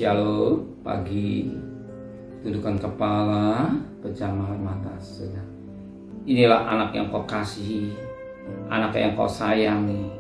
Shalom, pagi, tundukkan kepala, pejamkan mata saudara. Inilah anak yang kau kasihi, anak yang kau sayangi,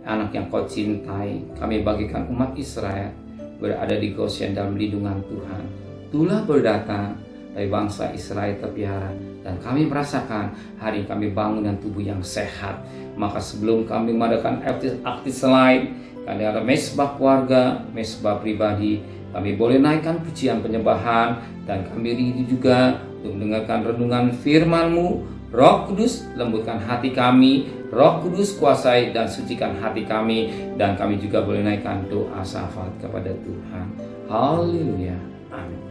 anak yang kau cintai. Kami bagikan umat Israel berada di Goshen dalam lindungan Tuhan. Itulah berdatang dari bangsa Israel terpiara, dan kami merasakan hari kami bangun dan tubuh yang sehat. Maka sebelum kami mengadakan aktivitas lain, kami ada mesbah keluarga, mesbah pribadi, kami boleh naikkan pujian penyembahan, dan kami rindu juga untuk mendengarkan renungan firman-Mu. Roh Kudus, lembutkan hati kami. Roh Kudus, kuasai dan sucikan hati kami, dan kami juga boleh naikkan doa syafaat kepada Tuhan. Haleluya. Amin.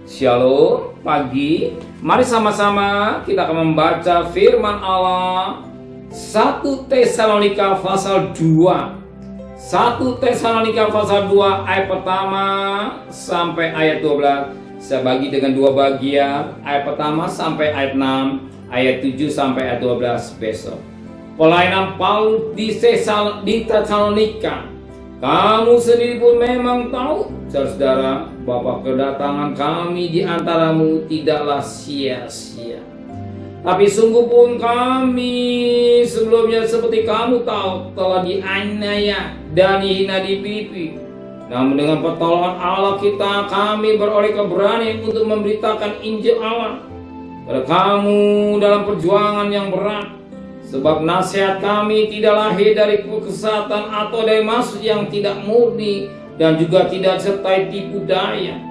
Shalom, pagi. Mari sama-sama kita akan membaca firman Allah. 1 Tesalonika pasal 2. 1 Tesalonika pasal 2 ayat pertama sampai ayat 12. Saya bagi dengan dua bagian. Ayat pertama sampai ayat 6, ayat 7 sampai ayat 12 besok. Pelayanan Paulus di Tesalonika. Kamu sendiri pun memang tahu, saudara, bahwa kedatangan kami di antaramu tidaklah sia-sia. Tapi sungguh pun kami sebelumnya seperti kamu tahu telah dianiaya dan dihina di Filipi. Namun dengan pertolongan Allah kita, kami beroleh keberanian untuk memberitakan Injil Allah pada kamu dalam perjuangan yang berat. Sebab nasihat kami tidak lahir dari kesesatan atau dari maksud yang tidak murni, dan juga tidak sertai tipu daya.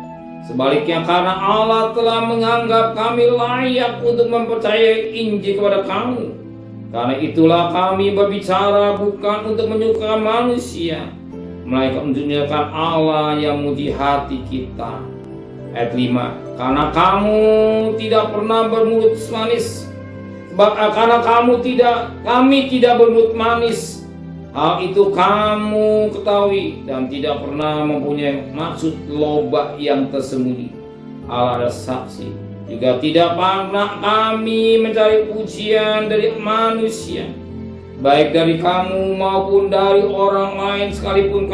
Sebaliknya, karena Allah telah menganggap kami layak untuk mempercayai Injil kepada kamu. Karena itulah kami berbicara bukan untuk menyukai manusia, melainkan untuk menyukai Allah yang menguji hati kita. Ayat 5. Karena kamu tidak pernah bermulut manis. Karena kami tidak bermulut manis. Hal itu kamu ketahui, dan tidak pernah mempunyai maksud loba yang tersembunyi. Allah ada saksi. Juga tidak pernah kami mencari pujian dari manusia, baik dari kamu maupun dari orang lain sekalipun.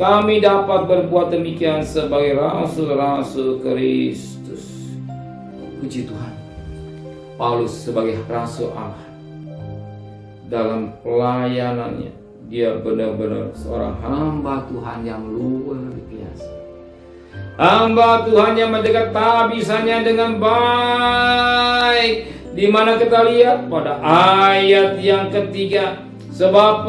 Kami dapat berbuat demikian sebagai rasul-rasul Kristus. Puji Tuhan. Paulus sebagai rasul Allah, dalam pelayanannya dia benar-benar seorang hamba Tuhan yang luar biasa. Hamba Tuhan yang mendekat tabisannya dengan baik. Di mana kita lihat pada ayat yang ketiga, sebab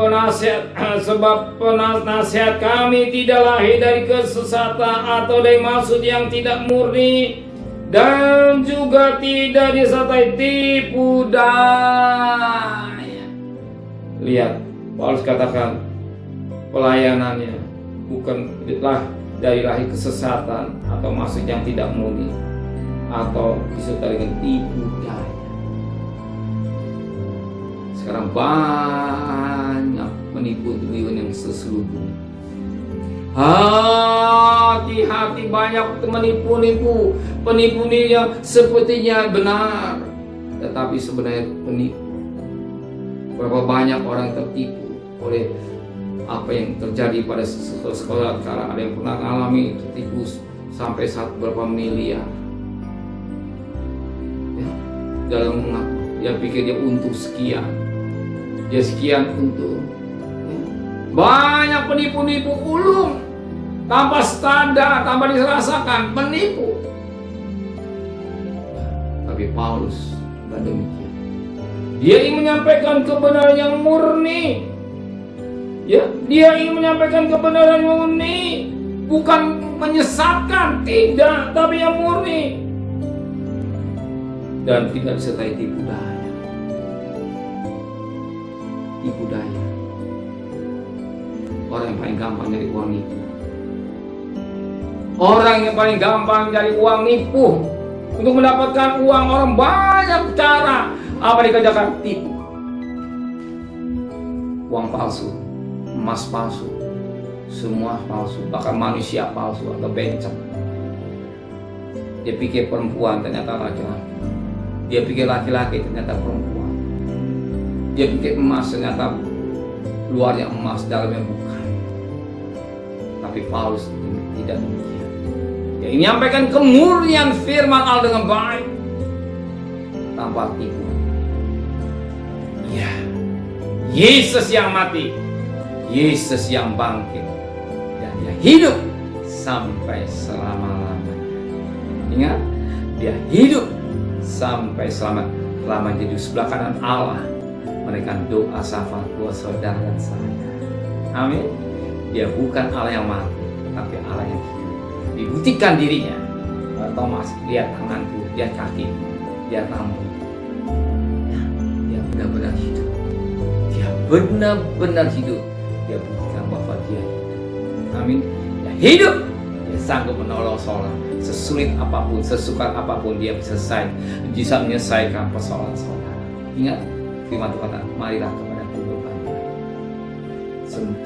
penasihat kami tidak lahir dari kesesatan atau dari maksud yang tidak murni, dan juga tidak disertai tipu daya. Lihat, Paulus katakan pelayanannya bukanlah dari lahir kesesatan atau maksud yang tidak murni atau disertai dengan tipu daya. Sekarang banyak penipu-penipu yang terselubung. Hati-hati, banyak penipu yang sepertinya benar, tetapi sebenarnya penipu. Berapa banyak orang tertipu oleh apa yang terjadi pada sekolah. Karena ada yang pernah mengalami tertipu sampai berapa miliar. Ya, dalam dia pikir dia untung sekian, dia sekian untung. Ya. Banyak penipu-nipu ulung tanpa standar, tanpa dirasakan, menipu. Tapi Paulus tidak demikian. Dia ingin menyampaikan kebenaran yang murni. Ya, dia ingin menyampaikan kebenaran yang murni, bukan menyesatkan, tidak, tapi yang murni. Dan tidak disertai tipu daya. Tipu daya. Orang yang paling gampang dari uang nipu. Orang yang paling gampang dari uang nipu. Untuk mendapatkan uang, orang banyak cara. Apa dikerjakan? Tipu. Uang palsu, emas palsu, semua palsu, bahkan manusia palsu atau bencong. Dia pikir perempuan, ternyata laki-laki. Dia pikir laki-laki, ternyata perempuan. Dia pikir emas, ternyata luarnya emas, dalamnya bukan. Tapi Paulus tidak demikian. Dia menyampaikan kemurnian firman Allah dengan baik, tanpa tipuan. Ya, Yesus yang mati, Yesus yang bangkit, dan dia hidup sampai selama-lamanya. Ingat, dia hidup sampai selama-lamanya di sebelah kanan Allah, menaikkan doa syafaat buat saudara dan saya. Amin. Dia bukan Allah yang mati, tapi Allah yang hidup. Dibuktikan dirinya. Thomas, lihat tanganku, lihat kakiku, lihat rambut. Dia benar-benar hidup. Dia benar-benar hidup. Dia buktikan bahwa dia hidup. Amin. Dia hidup. Dia sanggup menolong seorang. Sesulit apapun, sesukar apapun, dia bisa menyelesaikan persoalan saudara. Ingat, firman Tuhan, marilah kepadaku berbantu.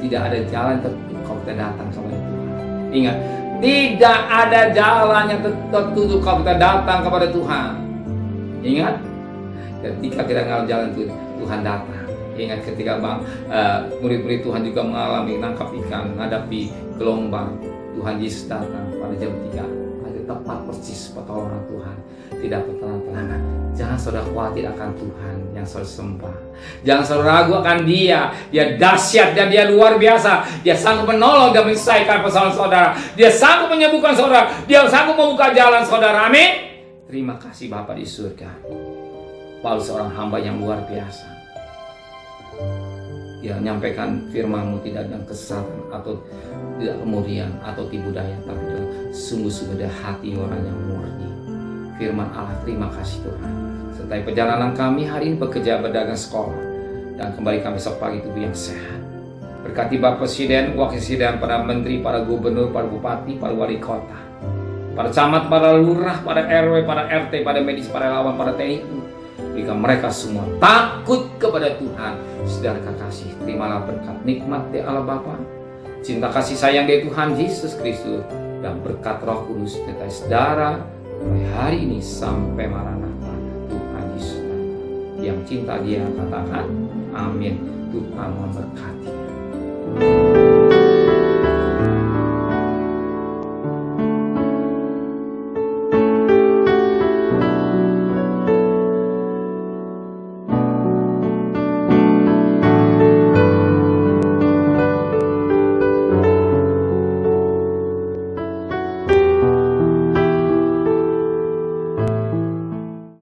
Tidak ada jalan tertutup kalau kita datang kepada Tuhan. Ingat, tidak ada jalan yang tertutup kalau kita datang kepada Tuhan. Ingat, ketika kita mengalami jalan itu, Tuhan datang. Ingat ketika murid-murid Tuhan juga mengalami nangkap ikan, menghadapi gelombang, Tuhan Yesus datang pada jam 3. Ada tepat persis pertolongan Tuhan. Tidak bertenang-tenangan. Jangan saudara khawatir akan Tuhan yang saudara sembah. Jangan saudara ragu akan Dia. Dia dahsyat dan Dia luar biasa. Dia sanggup menolong dan menyelesaikan persoalan saudara. Dia sanggup menyembuhkan saudara. Dia sanggup membuka jalan saudara. Amin. Terima kasih Bapa di surga. Paulus seorang hamba yang luar biasa. Dia menyampaikan firman-Mu tidak dengan kesesatan atau tidak kemudian atau tipu daya, tapi dengan sungguh-sungguh dari hati orang yang murni. Firman Allah, terima kasih Tuhan. Sertai perjalanan kami hari ini bekerja, berdagang, sekolah, dan kembali kami besok pagi tubuh yang sehat. Berkati Bapak Presiden, Wakil Presiden, para Menteri, para Gubernur, para Bupati, para Wali Kota, para camat, para lurah, para RW, para RT, para medis, para relawan, para TNI. Berikan mereka semua takut kepada Tuhan. Saudara kekasih, terimalah berkat nikmat dari Allah Bapa, cinta kasih sayang dari Tuhan Yesus Kristus, dan berkat Roh Kudus serta saudara mulai hari ini sampai Maranatha. Tuhan Yesus yang cinta Dia katakan amin. Tuhan memberkati.